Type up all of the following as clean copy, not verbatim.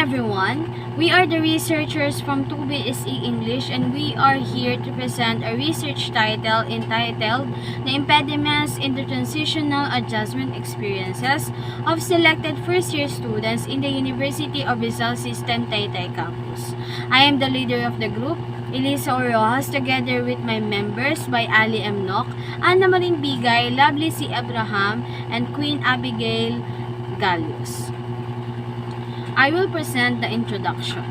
everyone, we are the researchers from 2BSE English and we are here to present a research title entitled The Impediments in the Transitional Adjustment Experiences of Selected First-Year Students in the University of RIZAL System TAYTAY Campus. I am the leader of the group, Elisa Orojas, together with my members by Ali M. Noc, Ana Maring Bigay, Lovely C. Abraham, and Queen Abigail Galios. I will present the introduction.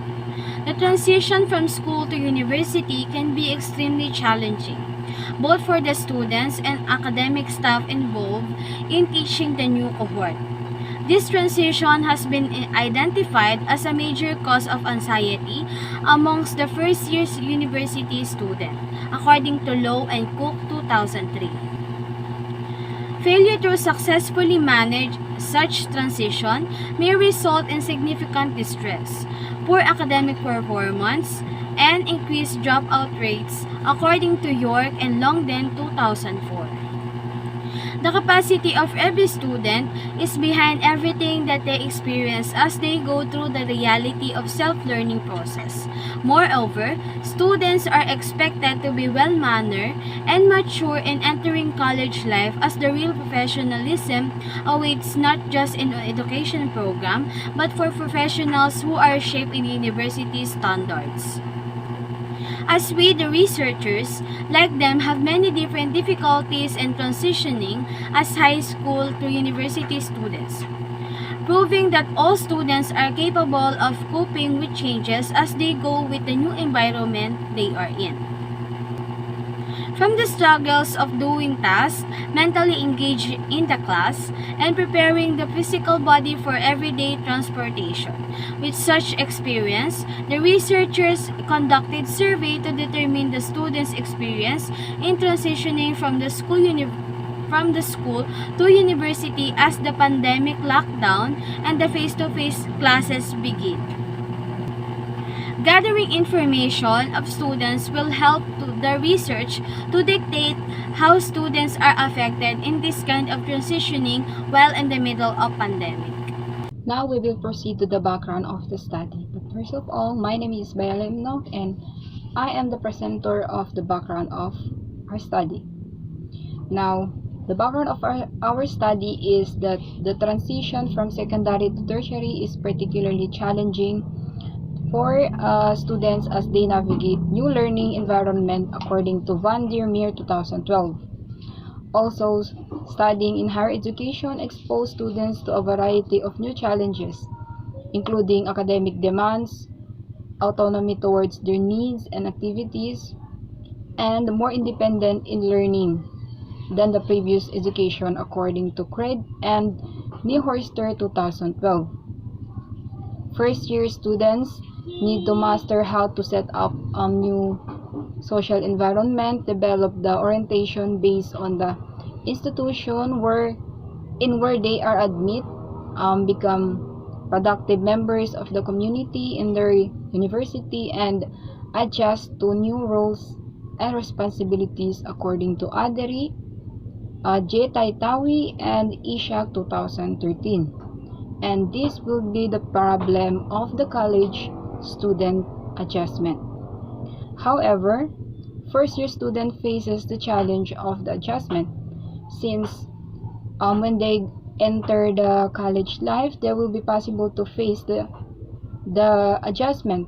The transition from school to university can be extremely challenging, both for the students and academic staff involved in teaching the new cohort. This transition has been identified as a major cause of anxiety amongst the first-year university student, according to Lowe and Cook 2003. Failure to successfully manage such transition may result in significant distress, poor academic performance, and increased dropout rates, according to York and Longden 2004. The capacity of every student is behind everything that they experience as they go through the reality of self-learning process. Moreover, students are expected to be well-mannered and mature in entering college life, as the real professionalism awaits not just in an education program but for professionals who are shaped in university standards. As we, the researchers, like them, have many different difficulties in transitioning as high school to university students, proving that all students are capable of coping with changes as they go with the new environment they are in. From the struggles of doing tasks, mentally engaged in the class, and preparing the physical body for everyday transportation. With such experience, the researchers conducted survey to determine the students' experience in transitioning from the school to university as the pandemic lockdown and the face-to-face classes begin. Gathering information of students will help the research to dictate how students are affected in this kind of transitioning while in the middle of pandemic. Now we will proceed to the background of the study. But first of all, my name is Ali M. Noc and I am the presenter of the background of our study. Now, the background of our study is that the transition from secondary to tertiary is particularly challenging for students as they navigate new learning environment, according to Van der Meer 2012. Also, studying in higher education exposes students to a variety of new challenges, including academic demands, autonomy towards their needs and activities, and more independent in learning than the previous education, according to Craig and Niehorster 2012. First-year students need to master how to set up a new social environment, develop the orientation based on the institution where they are admitted, become productive members of the community in their university, and adjust to new roles and responsibilities, according to Aderi, J. Taytay, and Ishak 2013. And this will be the problem of the college student adjustment. However, first-year student faces the challenge of the adjustment, since when they enter the college life, they will be possible to face the adjustment,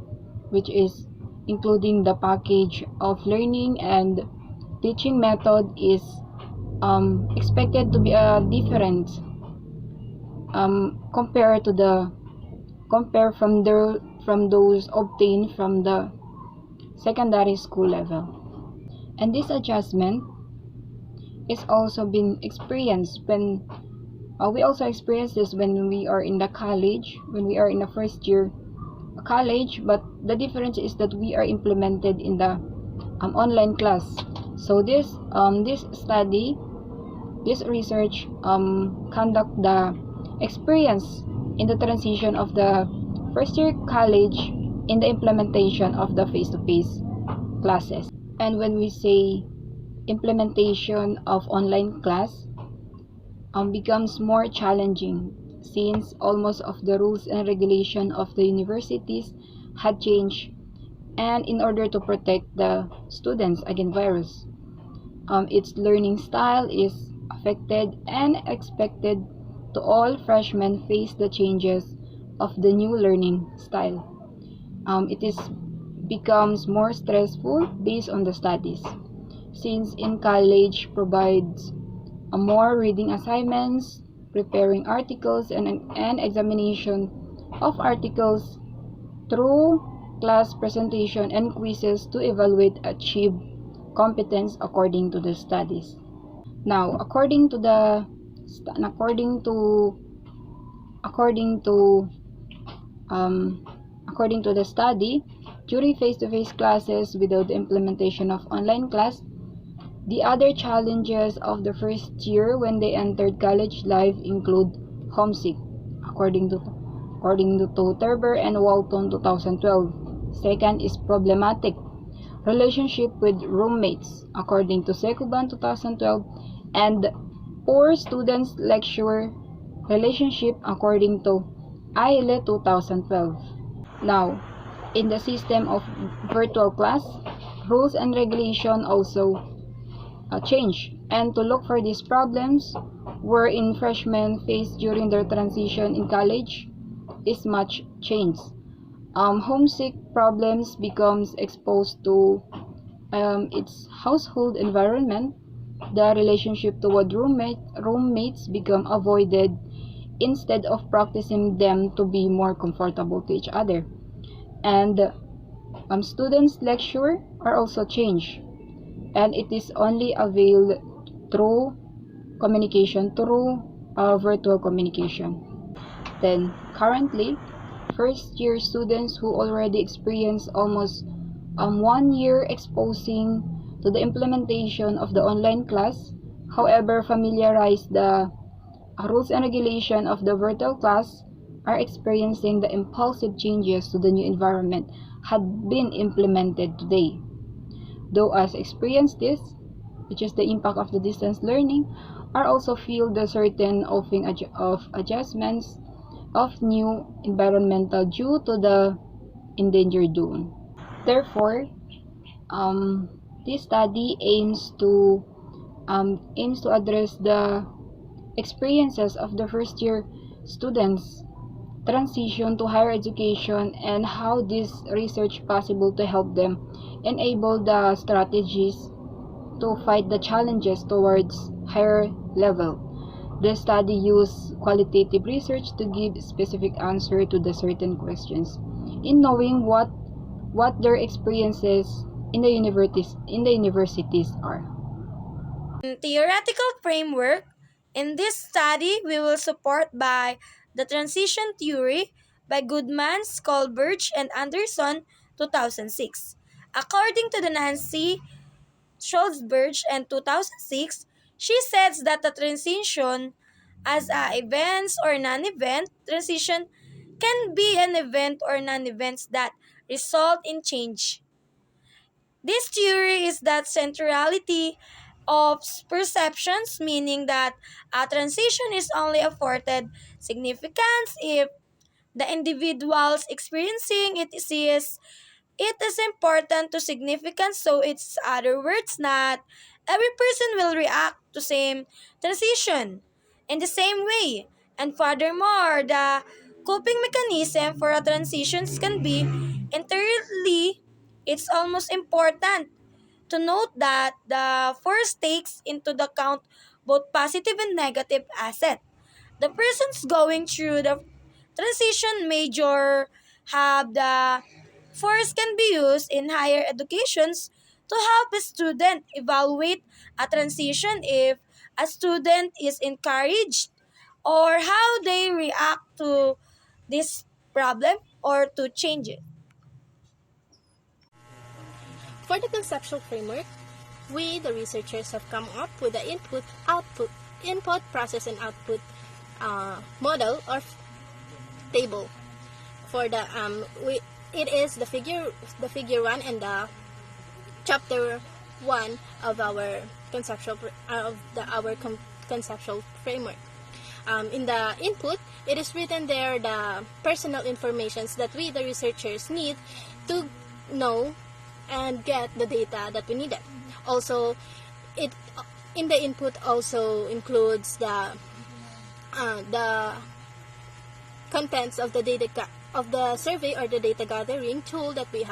which is including the package of learning and teaching method is expected to be different compared from those obtained from the secondary school level. And this adjustment is also been experienced when we also experience this when we are in the college, when we are in the first year college, but the difference is that we are implemented in the online class. So this study, this research conduct the experience in the transition of the first year college in the implementation of the face-to-face classes. And when we say implementation of online class becomes more challenging, since almost of the rules and regulation of the universities had changed, and in order to protect the students against virus. Its learning style is affected and expected to all freshmen face the changes of the new learning style. It is becomes more stressful based on the studies, since in college provides a more reading assignments, preparing articles and examination of articles through class presentation and quizzes to evaluate achieved competence according to the studies. Now, according to according to the study, during face-to-face classes without the implementation of online class, the other challenges of the first year when they entered college life include homesick, according to Terber and Walton 2012. Second is problematic relationship with roommates, according to Secuban 2012, and poor students lecturer relationship, according to ILE 2012. Now, in the system of virtual class, rules and regulation also change, and to look for these problems wherein freshmen face during their transition in college is much changed. Homesick problems becomes exposed to its household environment. The relationship toward roommates become avoided instead of practicing them to be more comfortable to each other. And students' lecture are also changed, and it is only availed through virtual communication. Then, currently, first-year students who already experience almost 1 year exposing to the implementation of the online class, however familiarized the rules and regulation of the virtual class, are experiencing the impulsive changes to the new environment had been implemented today. Though as experience this, which is the impact of the distance learning, are also feel the certain of adjustments of new environmental due to the endangered zone. Therefore, this study aims to address the experiences of the first year students transition to higher education and how this research possible to help them enable the strategies to fight the challenges towards higher level. The study used qualitative research to give specific answer to the certain questions in knowing what their experiences in the universities are. Theoretical framework. In this study, we will support by the transition theory by Goodman, Skolberg, and Anderson 2006. According to the Nancy Schultzberg in 2006, she says that the transition as a events or non-event transition can be an event or non-events that result in change. This theory is that centrality of perceptions, meaning that a transition is only afforded significance if the individuals experiencing it sees it is important to significance, so it's other words not every person will react to same transition in the same way. And furthermore, the coping mechanism for a transitions can be entirely it's almost important to note that the first takes into the account both positive and negative asset. The persons going through the transition major have the force can be used in higher educations to help a student evaluate a transition if a student is encouraged or how they react to this problem or to change it. For the conceptual framework, we, the researchers, have come up with the input, process, and output model or table. For the it is the figure 1 and the chapter 1 of our conceptual conceptual framework. In the input, It is written there the personal informations that we, the researchers, need to know and get the data that we needed. Also, it in the input also includes the contents of the of the survey or the data gathering tool that we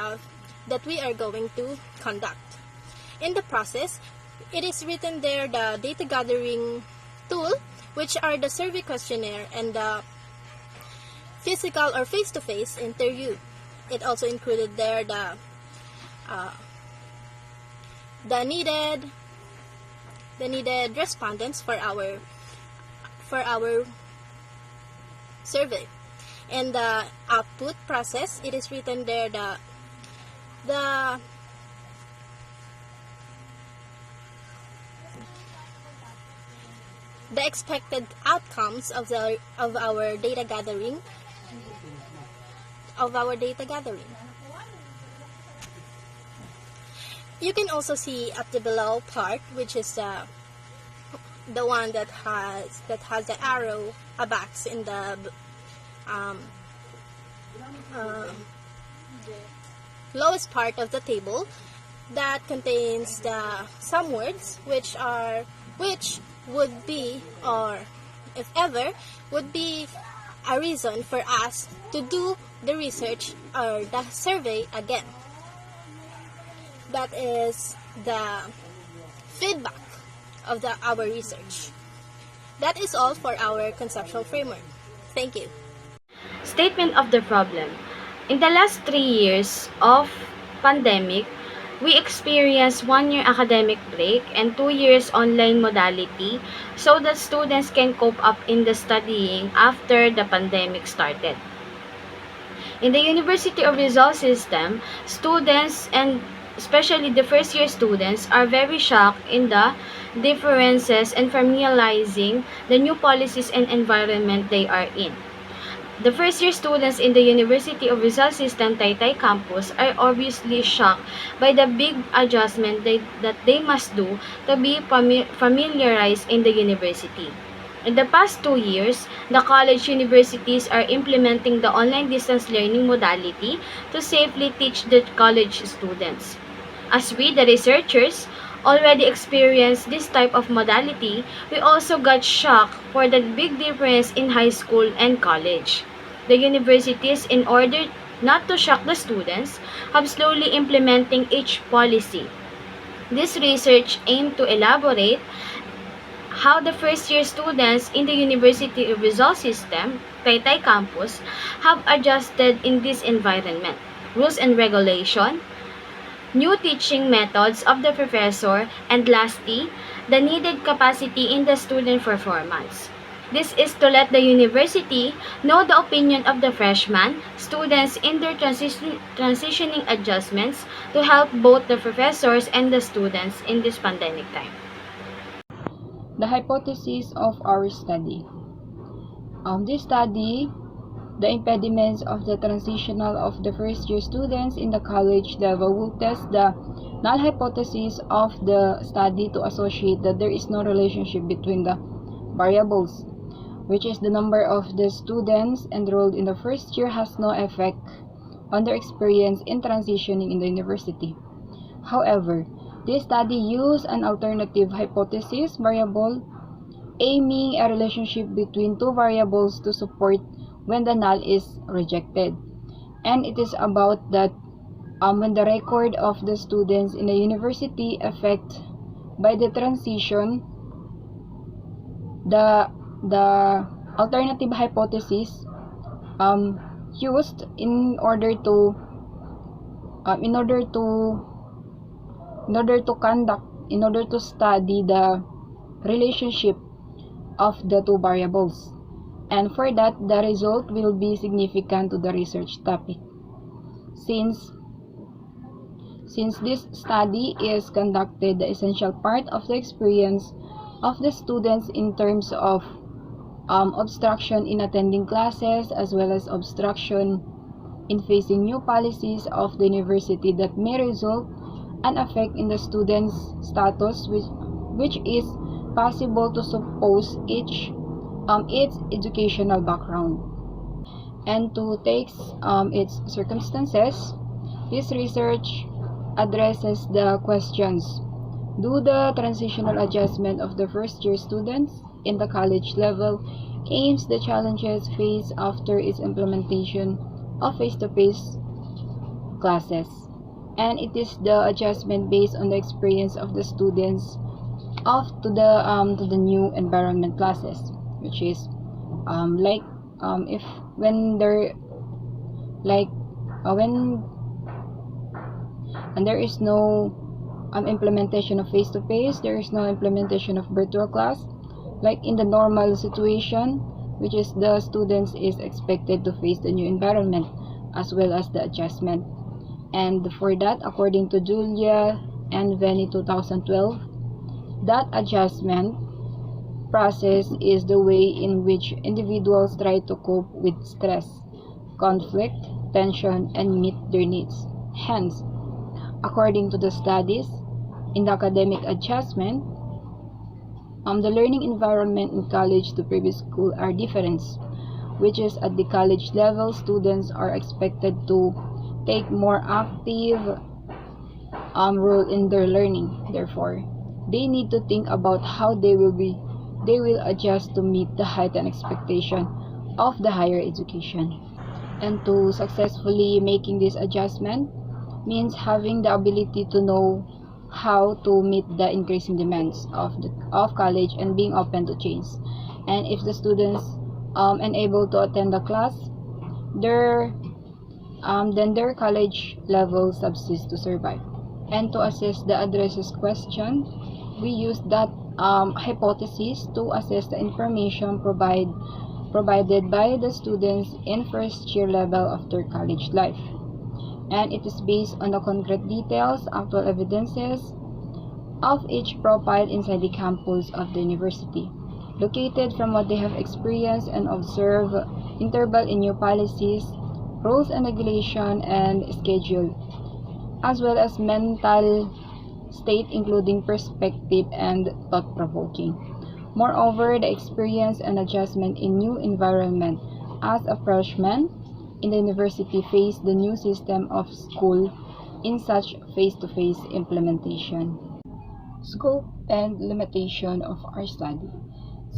are going to conduct. In the process, it is written there the data gathering tool, which are the survey questionnaire and the physical or face-to-face interview. It also included there the needed respondents for our survey. And the output process, it is written there the expected outcomes of our data gathering. You can also see at the below part, which is the one that has the arrow, a box in the lowest part of the table, that contains some words which would be, or if ever, would be a reason for us to do the research or the survey again. That is the feedback of our research. That is all for our conceptual framework. Thank you. Statement of the problem. In the last 3 years of pandemic, we experienced 1 year academic break and 2 years online modality so that students can cope up in the studying after the pandemic started. In the University of RIZAL system, students and especially the first year students are very shocked in the differences and familiarizing the new policies and environment they are in. The first year students in the University of RIZAL system TAYTAY campus are obviously shocked by the big adjustment that they must do to be familiarized in the university. In the past 2 years, the college universities are implementing the online distance learning modality to safely teach the college students. As we, the researchers, already experienced this type of modality, we also got shocked for the big difference in high school and college. The universities, in order not to shock the students, have slowly implementing each policy. This research aimed to elaborate how the first-year students in the University of RIZAL system, TAYTAY campus, have adjusted in this environment. Rules and regulation, new teaching methods of the professor, and lastly, the needed capacity in the student performance. This is to let the university know the opinion of the freshmen, students in their transitioning adjustments to help both the professors and the students in this pandemic time. The hypothesis of our study. This study, the impediments of the transitional of the first year students in the college level, will test the null hypothesis of the study to associate that there is no relationship between the variables, which is the number of the students enrolled in the first year has no effect on their experience in transitioning in the university. However, this study used an alternative hypothesis variable aiming a relationship between two variables to support when the null is rejected. And it is about that when the record of the students in the university affect by the transition, the alternative hypothesis used in order to study the relationship of the two variables, and for that the result will be significant to the research topic. Since this study is conducted, the essential part of the experience of the students in terms of obstruction in attending classes as well as obstruction in facing new policies of the university that may result an effect in the students' status, which is possible to suppose each its educational background. And to take its circumstances, this research addresses the questions: do the transitional adjustment of the first-year students in the college level aims the challenges faced after its implementation of face-to-face classes, and it is the adjustment based on the experience of the students to the new environment classes, which is if when they're like when and there is no implementation of face to face, there is no implementation of virtual class, like in the normal situation, which is the students is expected to face the new environment as well as the adjustment. And for that, according to Julia and Venny 2012, that adjustment process is the way in which individuals try to cope with stress, conflict, tension, and meet their needs. Hence, according to the studies, in the academic adjustment, the learning environment in college to previous school are different, which is at the college level, students are expected to take more active role in their learning. Therefore, they need to think about how they will adjust to meet the heightened expectation of the higher education. And to successfully making this adjustment means having the ability to know how to meet the increasing demands of college and being open to change. And if the students unable to attend the class, then their college level subsists to survive. And to assess the addresses question, we use that hypothesis to assess the information provided by the students in first year level of their college life. And it is based on the concrete details, actual evidences of each profile inside the campus of the university, located from what they have experienced and observed, interval in new policies, rules and regulation, and schedule, as well as mental state including perspective and thought-provoking. Moreover, the experience and adjustment in new environment as a freshman in the university face the new system of school in such face-to-face implementation. Scope and limitation of our study.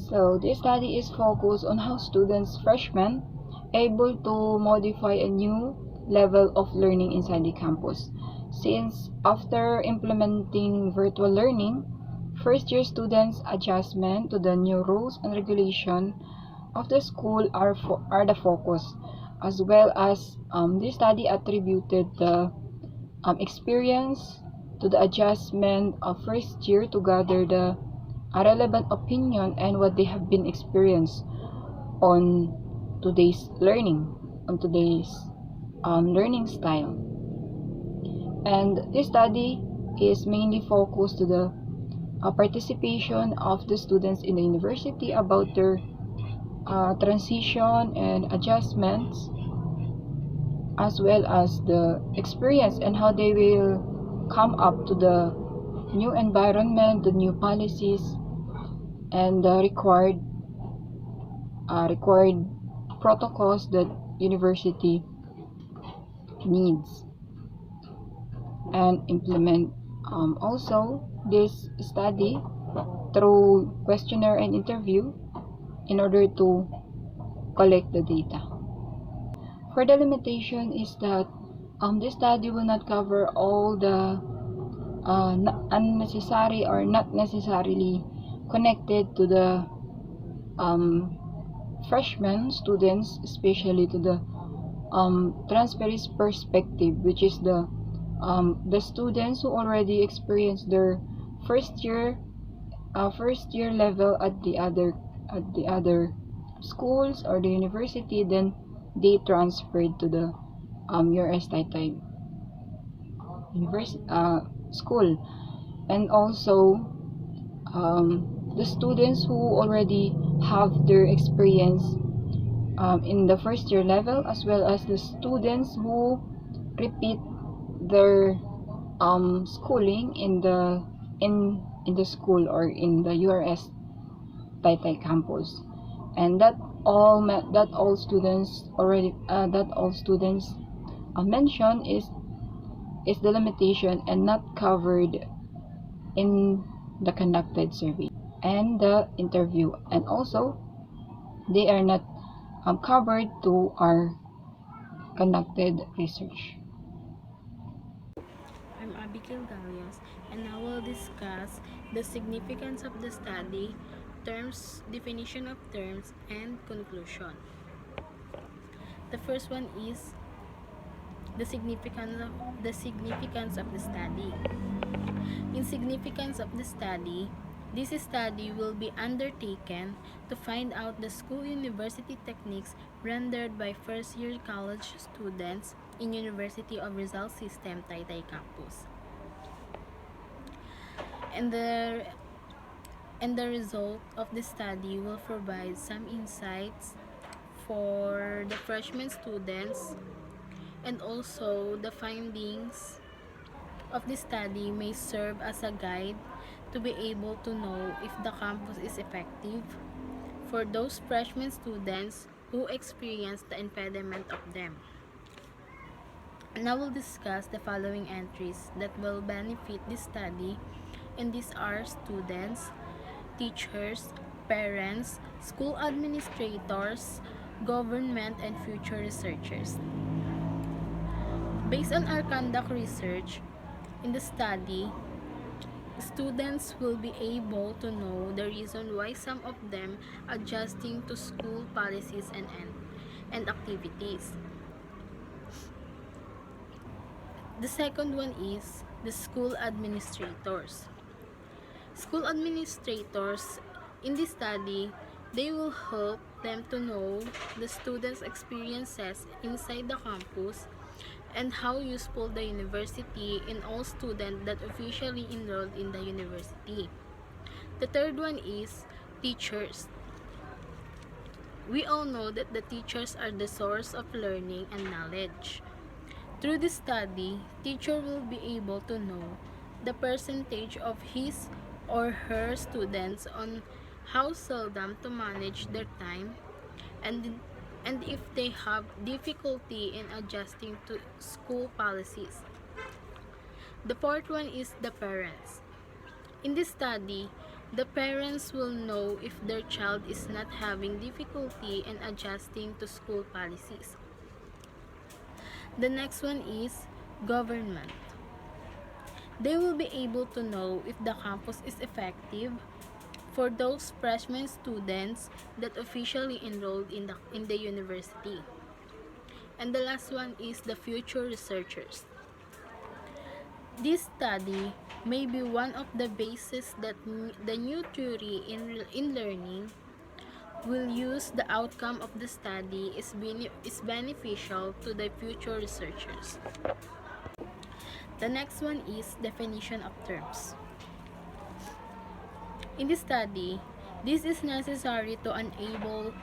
So this study is focused on how students, freshmen, able to modify a new level of learning inside the campus. Since after implementing virtual learning, first-year students' adjustment to the new rules and regulation of the school are the focus, as well as this study attributed the experience to the adjustment of first year to gather the relevant opinion and what they have been experienced on today's learning, on today's learning style. And this study is mainly focused to the participation of the students in the university about their transition and adjustments, as well as the experience and how they will come up to the new environment, the new policies, and the required protocols that university needs and implement. Also, this study through questionnaire and interview in order to collect the data. For the limitation is that this study will not cover all the unnecessary or not necessarily connected to the freshman students, especially to the transferees perspective, which is the students who already experienced their first year level at the other schools or the university, then they transferred to the URS TAYTAY school. And also the students who already have their experience in the first year level, as well as the students who repeat their schooling in the school or in the URS TAYTAY campus. and that all students already that all students mentioned is the limitation and not covered in the conducted survey and the interview, and also they are not covered to our conducted research. I'm Abigail Galios, and I will discuss the significance of the study, terms, definition of terms, and conclusion. The first one is the significance of the study. In significance of the study, this study will be undertaken to find out the school university techniques rendered by first-year college students in University of RIZAL System TAYTAY campus. And the result of the study will provide some insights for the freshman students, and also the findings of the study may serve as a guide to be able to know if the campus is effective for those freshman students who experience the impediment of them. And I will discuss the following entries that will benefit this study, and these are students, teachers, parents, school administrators, government, and future researchers. Based on our conduct research, in the study, students will be able to know the reason why some of them adjusting to school policies and activities. The second one is the school administrators. School administrators in this study, they will help them to know the students' experiences inside the campus and how useful the university in all students that officially enrolled in the university. The third one is teachers. We all know that the teachers are the source of learning and knowledge. Through this study, teacher will be able to know the percentage of his or her students on how seldom to manage their time, and if they have difficulty in adjusting to school policies. The fourth one is the parents. In this study, the parents will know if their child is not having difficulty in adjusting to school policies. The next one is government. They will be able to know if the campus is effective for those freshman students that officially enrolled in the university. And the last one is the future researchers. This study may be one of the bases that the new theory in learning will use. The outcome of the study is beneficial to the future researchers. The next one is definition of terms. In this study, this is necessary to enable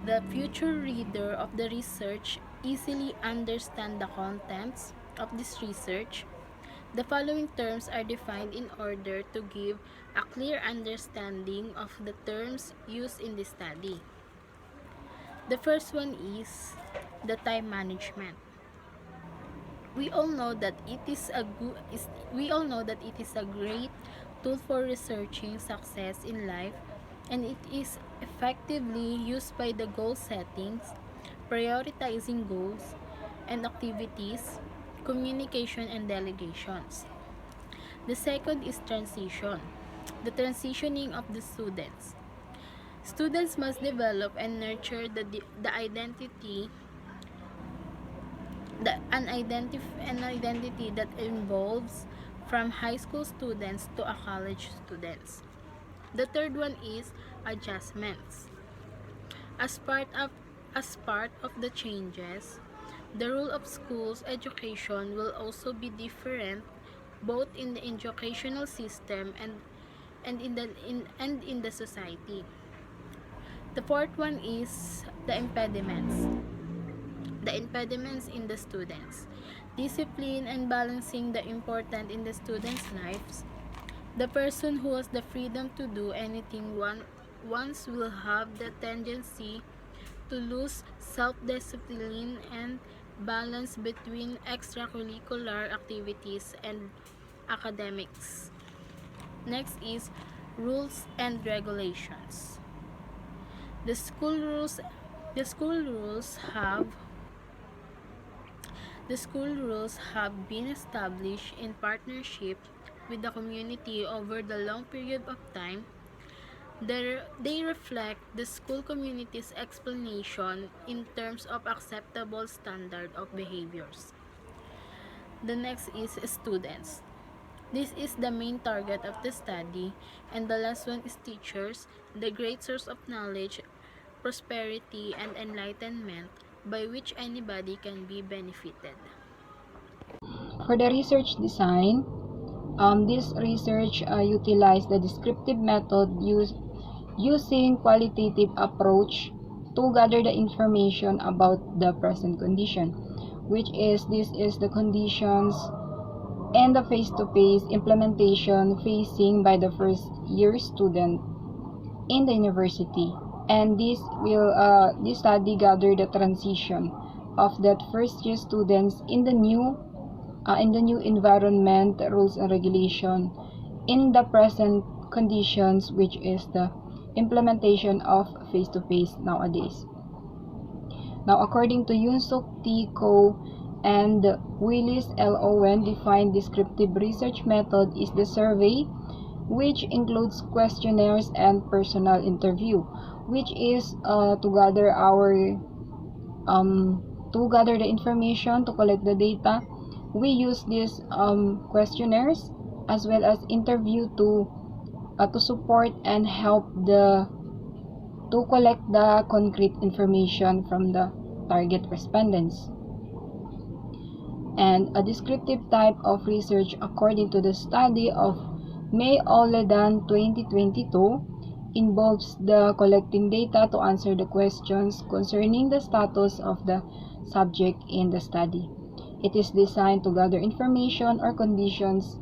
the future reader of the research easily understand the contents of this research. The following terms are defined in order to give a clear understanding of the terms used in this study. The first one is the time management. We all know that it is a great tool for researching success in life, and it is effectively used by the goal settings, prioritizing goals and activities, communication, and delegations. The second is transition, the transitioning of the students. Students must develop and nurture an identity that involves from high school students to a college students. The third one is adjustments. As part of the changes, the role of schools education will also be different both in the educational system and in the society. The fourth one is the impediments. The impediments in the students. Discipline and balancing the important in the students' lives. The person who has the freedom to do anything ones will have the tendency to lose self-discipline and balance between extracurricular activities and academics. Next is rules and regulations. The school rules the school rules have the school rules have been established in partnership with the community over the long period of time. They reflect the school community's explanation in terms of acceptable standard of behaviors. The next is students. This is the main target of the study, and the last one is teachers, the great source of knowledge, prosperity, and enlightenment by which anybody can be benefited. For the research design, this research utilized the descriptive method using qualitative approach to gather the information about the present condition, which is this is the conditions and the face-to-face implementation facing by the first year student in the university. And this study gather the transition of that first year students in the new environment, rules and regulation in the present conditions, which is the implementation of face-to-face nowadays. Now, according to Yunsuk T. Ko and Willis L. Owen, defined descriptive research method is the survey, which includes questionnaires and personal interview, which is to gather the information, to collect the data. We use these questionnaires as well as interview to support and help to collect the concrete information from the target respondents. And a descriptive type of research, according to the study of May Oledan 2022, involves the collecting data to answer the questions concerning the status of the subject in the study. It is designed to gather information or conditions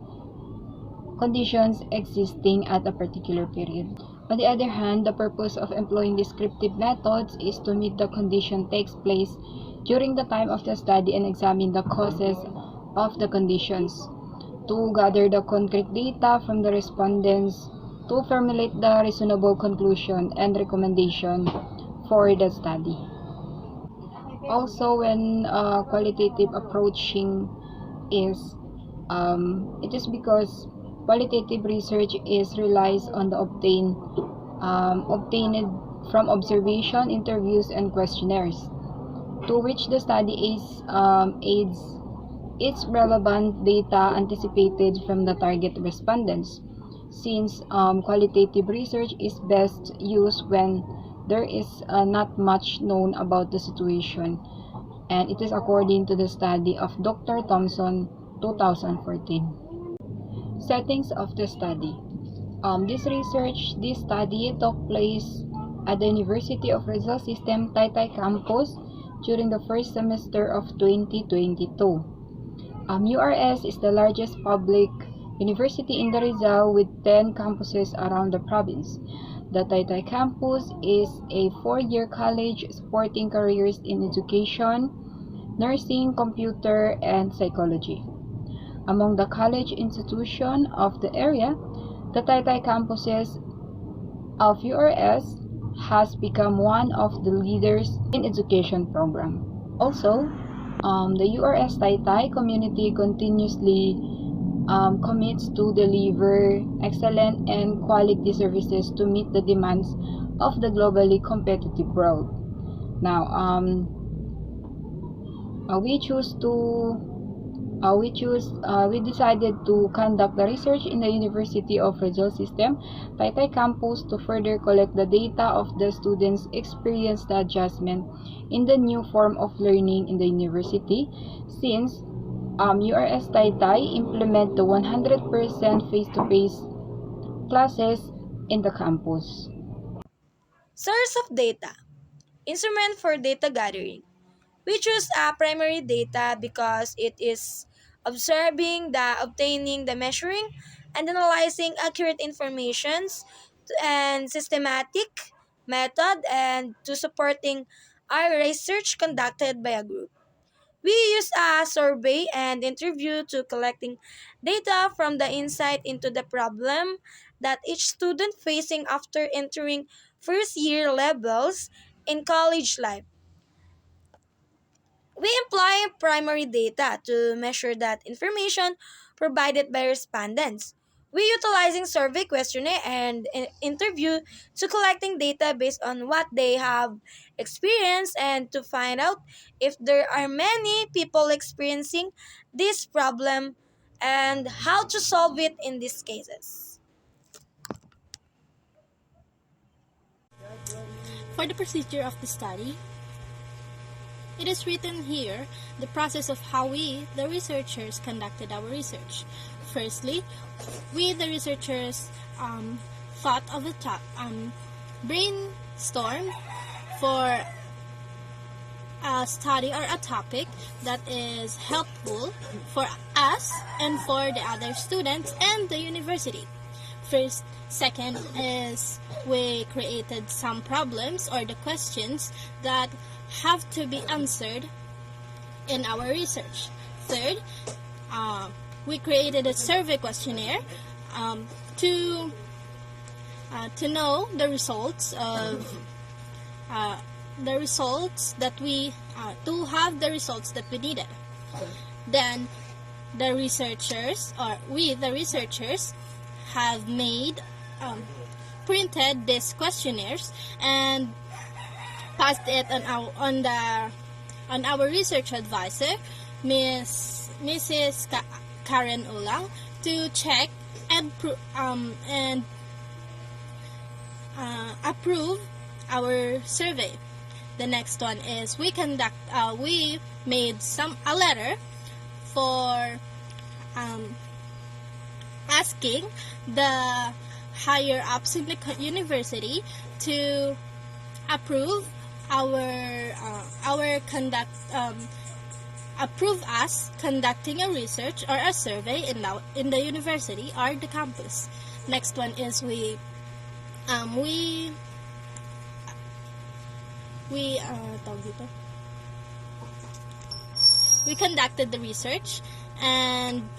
existing at a particular period. On the other hand, the purpose of employing descriptive methods is to meet the condition takes place during the time of the study and examine the causes of the conditions, to gather the concrete data from the respondents, to formulate the reasonable conclusion and recommendation for the study. Also, when qualitative approaching is it is because qualitative research is relies on the obtained from observation, interviews, and questionnaires, to which the study aids its relevant data anticipated from the target respondents. Since qualitative research is best used when there is not much known about the situation, and it is according to the study of Dr. Thompson 2014. Settings of the study. This study took place at the University of RIZAL System TAYTAY campus during the first semester of 2022. URS is the largest public university in the Rizal with 10 campuses around the province. The TAYTAY campus is a 4-year college supporting careers in education, nursing, computer, and psychology. Among the college institutions of the area, the TAYTAY campuses of URS has become one of the leaders in education program. Also, the URS TAYTAY community continuously commits to deliver excellent and quality services to meet the demands of the globally competitive world. Now, we decided to conduct the research in the University of RIZAL System TAYTAY campus to further collect the data of the students' experience the adjustment in the new form of learning in the university, since URS TAYTAY implement the 100% face-to-face classes in the campus. Source of data. Instrument for data gathering. We choose primary data because it is observing, the obtaining, the measuring, and analyzing accurate informations and systematic method and to supporting our research conducted by a group. We use a survey and interview to collecting data from the insight into the problem that each student facing after entering first year levels in college life. We employ primary data to measure that information provided by respondents. We utilizing survey questionnaire and interview to collecting data based on what they have experienced and to find out if there are many people experiencing this problem and how to solve it in these cases. For the procedure of the study, it is written here the process of how we, the researchers, conducted our research. Firstly, we, the researchers, thought of a brainstorm for a study or a topic that is helpful for us and for the other students and the university. Second is we created some problems or the questions that have to be answered in our research. Third, we created a survey questionnaire to know the results of to have the results that we needed. Then the researchers, or we the researchers, have made printed these questionnaires and passed it on our research advisor, Mrs. Karen Ulang, to check and approve our survey. The next one is we made a letter for asking the higher ups in the university to approve approve us conducting a research or a survey in the university or the campus. Next one is we conducted the research and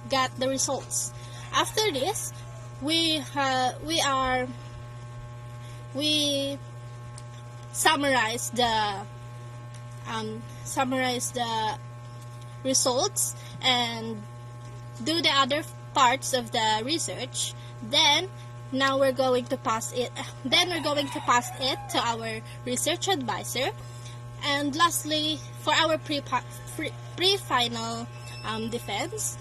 got the results. After this, we summarize the results and do the other parts of the research. Then we're going to pass it to our research advisor. And lastly, for our pre-final defense,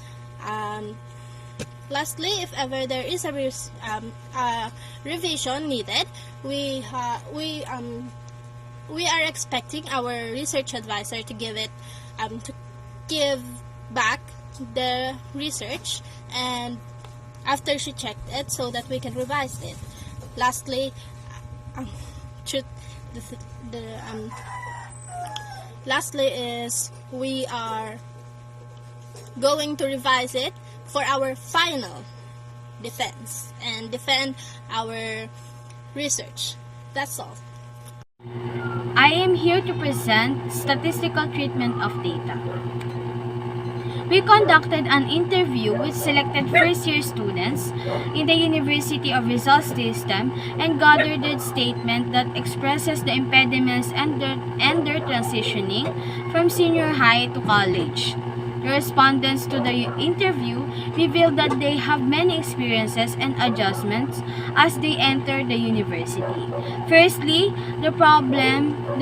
lastly, if ever there is a revision needed, we are expecting our research advisor to give back the research, and after she checked it, so that we can revise it. Lastly, is we are going to revise it for our final defense and defend our research. That's all. I am here to present statistical treatment of data. We conducted an interview with selected first-year students in the University of RIZAL system and gathered a statement that expresses the impediments and their transitioning from senior high to college. The respondents to the interview revealed that they have many experiences and adjustments as they enter the university. Firstly, the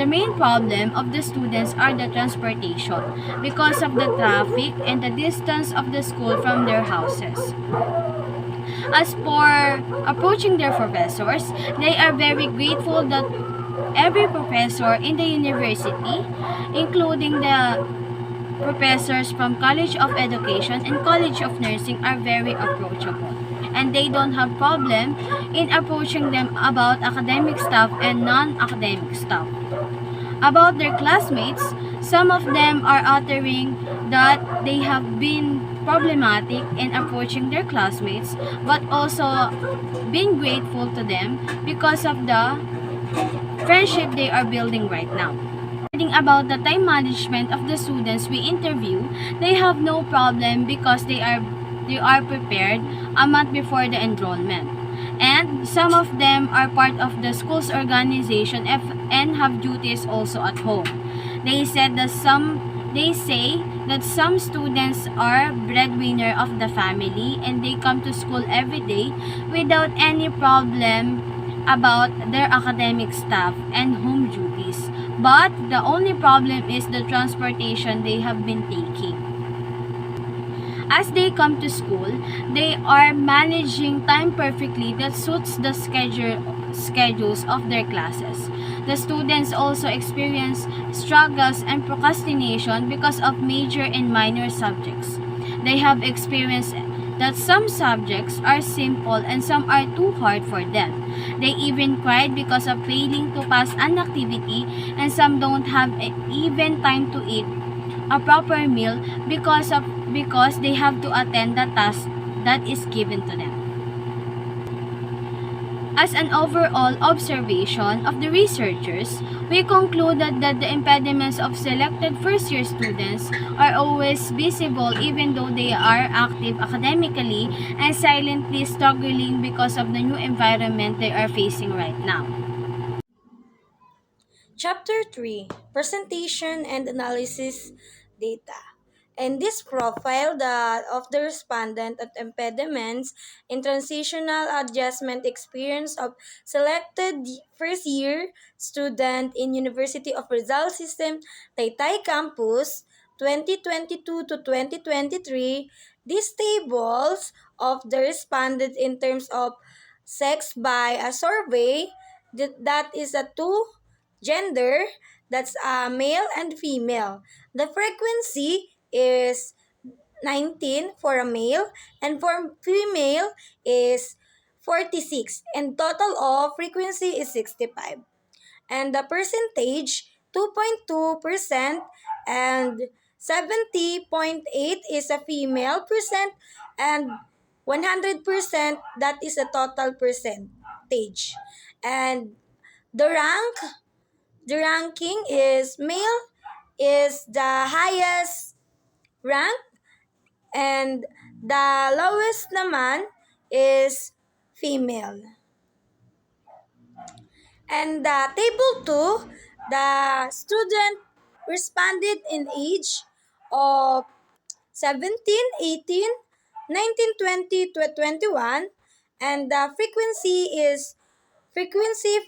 main problem of the students are the transportation because of the traffic and the distance of the school from their houses. As for approaching their professors, they are very grateful that every professor in the university, including the professors from College of Education and College of Nursing, are very approachable, and they don't have problem in approaching them about academic stuff and non-academic stuff. About their classmates, Some of them are uttering that they have been problematic in approaching their classmates, but also being grateful to them because of the friendship they are building right now. Regarding about the time management of the students we interview, they have no problem because they are prepared a month before the enrollment. And some of them are part of the school's organization and have duties also at home. They say that some students are breadwinner of the family and they come to school every day without any problem about their academic staff and home duties. But the only problem is the transportation they have been taking. As they come to school, they are managing time perfectly that suits the schedules of their classes. The students also experience struggles and procrastination because of major and minor subjects. They have experienced that some subjects are simple and some are too hard for them. They even cried because of failing to pass an activity, and some don't have even time to eat a proper meal because they have to attend the task that is given to them. As an overall observation of the researchers, we concluded that the impediments of selected first-year students are always visible even though they are active academically and silently struggling because of the new environment they are facing right now. Chapter 3, Presentation and Analysis Data. In this profile of the respondent at impediments in transitional adjustment experience of selected first year student in University of Rizal System, TAYTAY Campus, 2022 to 2023, these tables of the respondent in terms of sex by a survey that is a two gender, that's male and female. The frequency is 19 for a male and for female is 46 and total of frequency is 65. And the percentage 2.2% and 70.8 is a female percent and 100% that is a total percentage. And the ranking is male is the highest rank and the lowest naman is female. And the table 2, the student responded in age of 17, 18, 19, 20 to 21 and the frequency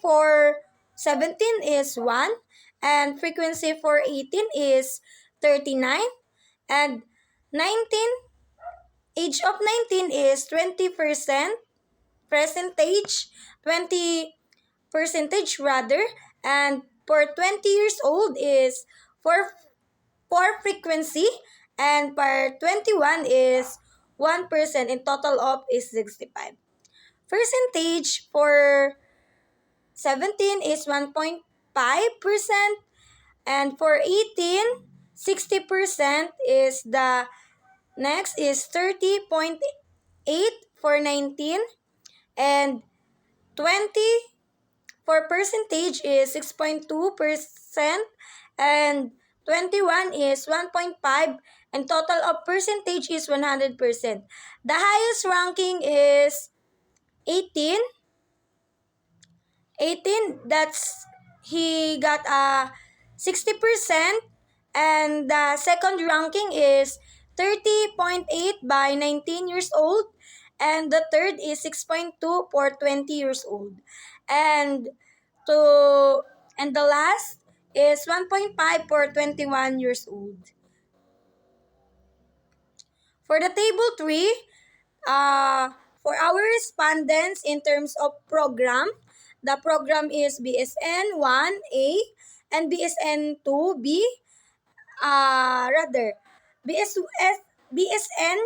for 17 is 1 and frequency for 18 is 39 and 19 age of 19 is 20% percentage 20 percentage rather and for 20 years old is 4 frequency and per 21 is 1% in total of is 65 percentage for 17 is 1.5% and for 18 60% is the next is 30.8 for 19 and 20 for percentage is 6.2% and 21 is 1.5 and total of percentage is 100%. The highest ranking is 18 that's he got a 60% and the second ranking is 30.8 by 19 years old and the third is 6.2 for 20 years old and to and the last is 1.5 for 21 years old. For the table 3, for our respondents in terms of program, the program is BSN 1A and BSN 2B. Rather, BSN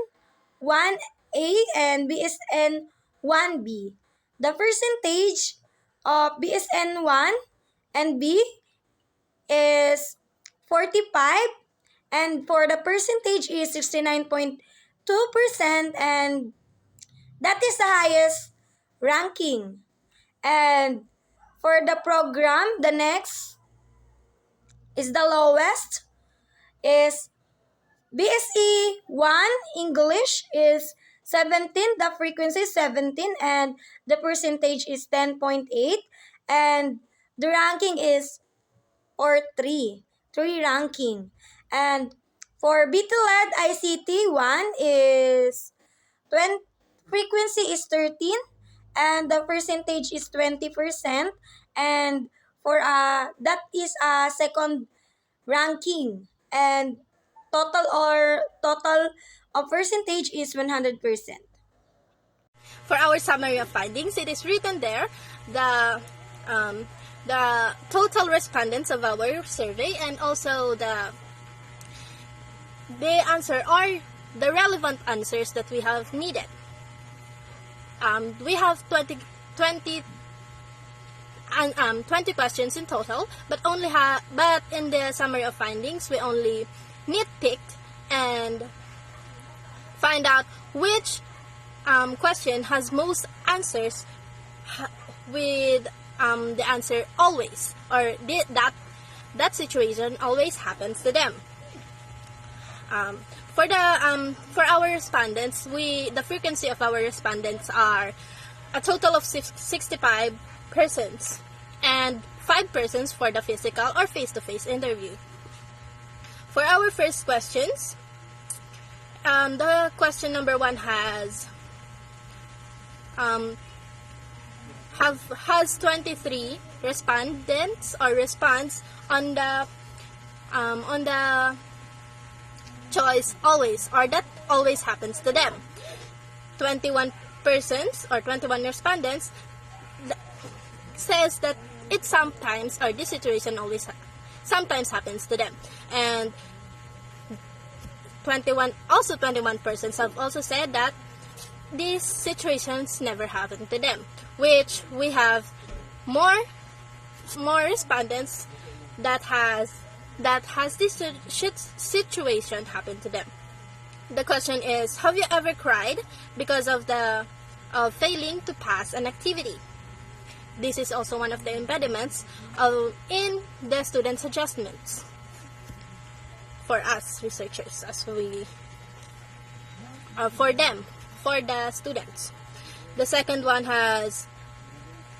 1A and BSN 1B. The percentage of BSN 1 and B is 45, and for the percentage is 69.2%, and that is the highest ranking. And for the program, the next is the lowest is BSE 1 English is 17, the frequency is 17, and the percentage is 10.8, and the ranking is or 3 ranking. And for BTLED ICT 1 is 20, frequency is 13, and the percentage is 20%, and for that is a second ranking, and total of percentage is 100%. For our summary of findings, it is written there the um, the total respondents of our survey, and also the answer or the relevant answers that we have needed. We have 20 questions in total, but in the summary of findings, we only nitpicked and find out which question has most answers with the answer always, or that situation always happens to them. For our respondents, the frequency of our respondents are a total of 65 persons, and 5 persons for the physical or face-to-face interview. For our first questions, the question number 1 has 23 respondents or response on the choice always, or that always happens to them. 21 persons or 21 respondents says that it sometimes, or this situation sometimes happens to them, and 21 persons have also said that these situations never happen to them, which we have more respondents that has this situation happen to them. The question is, have you ever cried because of failing to pass an activity? This is also one of the impediments in the students' adjustments for us researchers, as we for the students. The second one has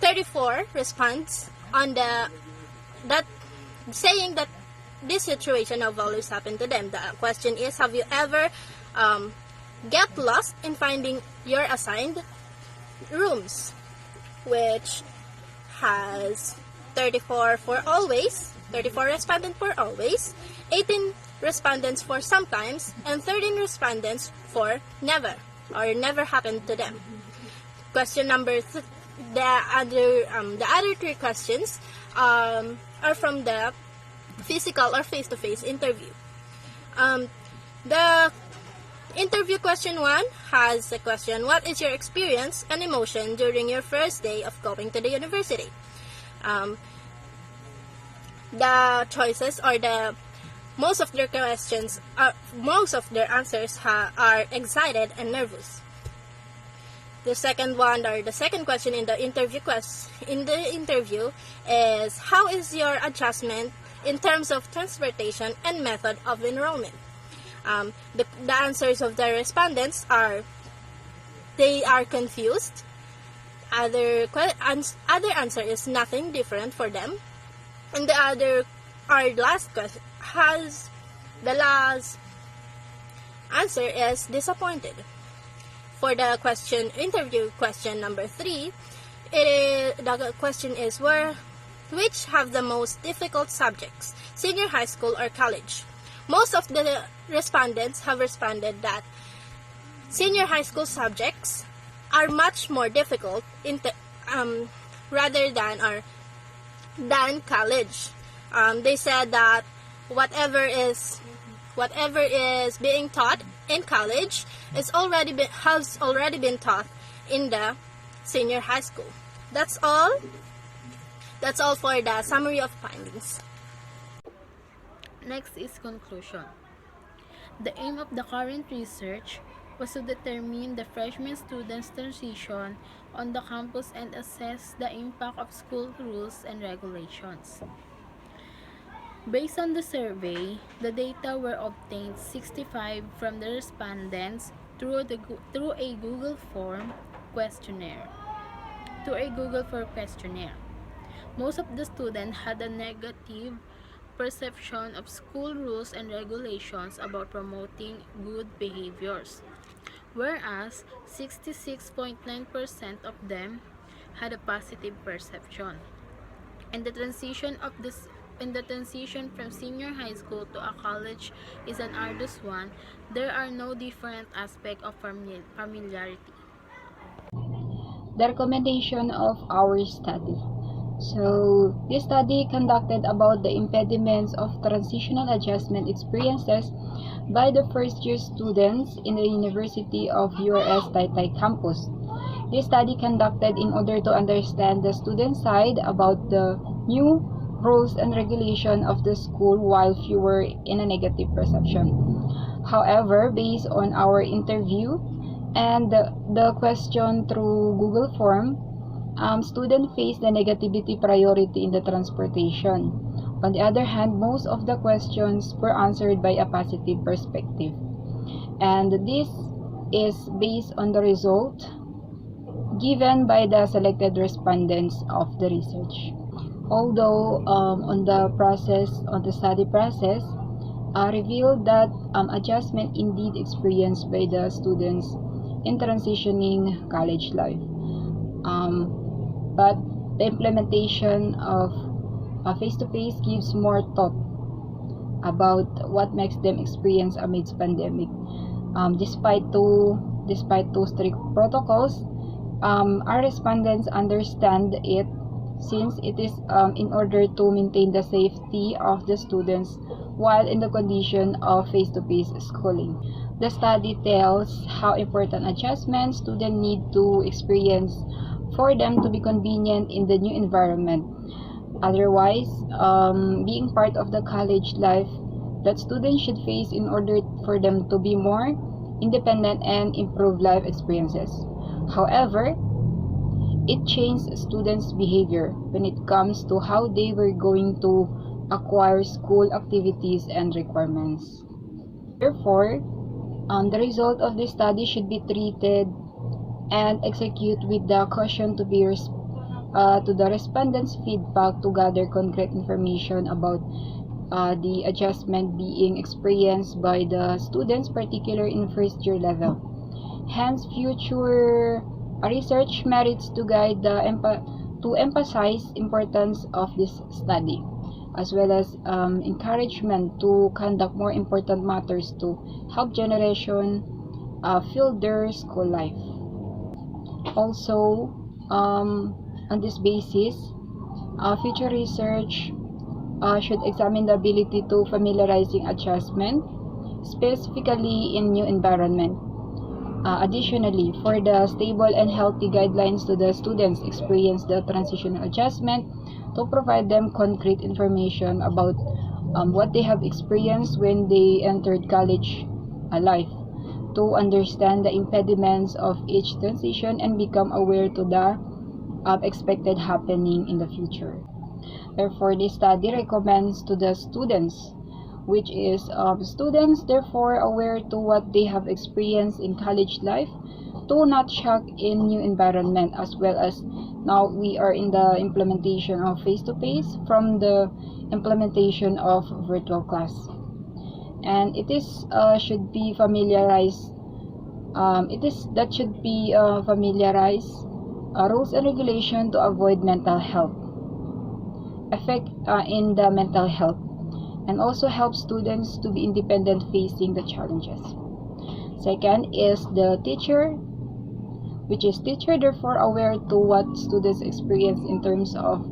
34 response on that saying that this situation have always happened to them. The question is, have you ever get lost in finding your assigned rooms? Which has 34 for always, 34 respondents for always, 18 respondents for sometimes, and 13 respondents for never, or never happened to them. Question number the other 3 questions are from the physical or face-to-face interview. The interview question 1 has the question, what is your experience and emotion during your first day of going to the university? The choices, or most of their answers are excited and nervous. The second one, or the second question in the interview is, how is your adjustment in terms of transportation and method of enrollment? The answers of the respondents are, they are confused. Other answer is nothing different for them, and the last answer is disappointed. For the interview question number 3, the question is, which have the most difficult subjects, senior high school or college? Most of the respondents have responded that senior high school subjects are much more difficult rather than college. They said that whatever is being taught in college has already been taught in the senior high school. That's all for the summary of findings. Next is conclusion. The aim of the current research was to determine the freshman students' transition on the campus and assess the impact of school rules and regulations. Based on the survey, the data were obtained 65 from the respondents through a Google form questionnaire. Most of the students had a negative perception of school rules and regulations about promoting good behaviors, whereas 66.9% of them had a positive perception. And the transition from senior high school to a college is an arduous one. There are no different aspects of familiarity. The recommendation of our study. So, this study conducted about the impediments of transitional adjustment experiences by the first-year students in the University of URS TAYTAY campus. This study conducted in order to understand the student side about the new rules and regulation of the school while fewer in a negative perception. However, based on our interview and the question through Google form, students face the negativity priority in the transportation. On the other hand, most of the questions were answered by a positive perspective. And this is based on the result given by the selected respondents of the research. Although on the study process, revealed that adjustment indeed experienced by the students in transitioning college life. But the implementation of face-to-face gives more thought about what makes them experience amidst pandemic. Despite two strict protocols, our respondents understand it since it is in order to maintain the safety of the students while in the condition of face-to-face schooling. The study tells how important adjustments students need to experience for them to be convenient in the new environment. Otherwise, being part of the college life that students should face in order for them to be more independent and improve life experiences. However, it changed students' behavior when it comes to how they were going to acquire school activities and requirements. Therefore, the result of this study should be treated and execute with the caution to the respondents' feedback to gather concrete information about the adjustment being experienced by the students, particularly in first-year level. Hence, future research merits to guide to emphasize importance of this study, as well as encouragement to conduct more important matters to help generation fill their school life. Also, on this basis, future research should examine the ability to familiarizing adjustment, specifically in new environment. Additionally, for the stable and healthy guidelines to the students experience the transitional adjustment, to provide them concrete information about what they have experienced when they entered college life, to understand the impediments of each transition and become aware to the expected happening in the future. Therefore, this study recommends to the students, which is students therefore aware to what they have experienced in college life, to not shock in new environment, as well as now we are in the implementation of face-to-face from the implementation of virtual class. And it is should be familiarized rules and regulation to avoid mental health effect in the mental health, and also help students to be independent facing the challenges. Second is the teacher, which is teacher therefore aware to what students experience in terms of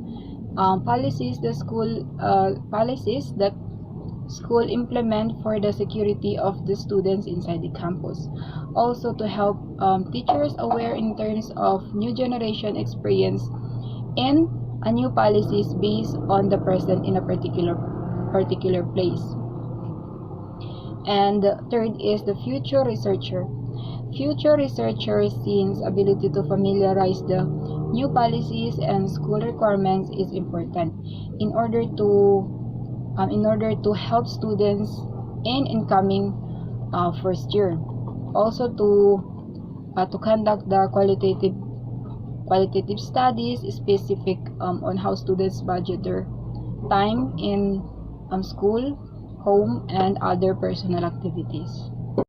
policies that school implement for the security of the students inside the campus. Also to help teachers aware in terms of new generation experience in a new policies based on the present in a particular place. And third is the future researcher. Future researchers' ability to familiarize the new policies and school requirements is important in order to help students in incoming first year. Also to conduct the qualitative studies specific on how students budget their time in school, home, and other personal activities.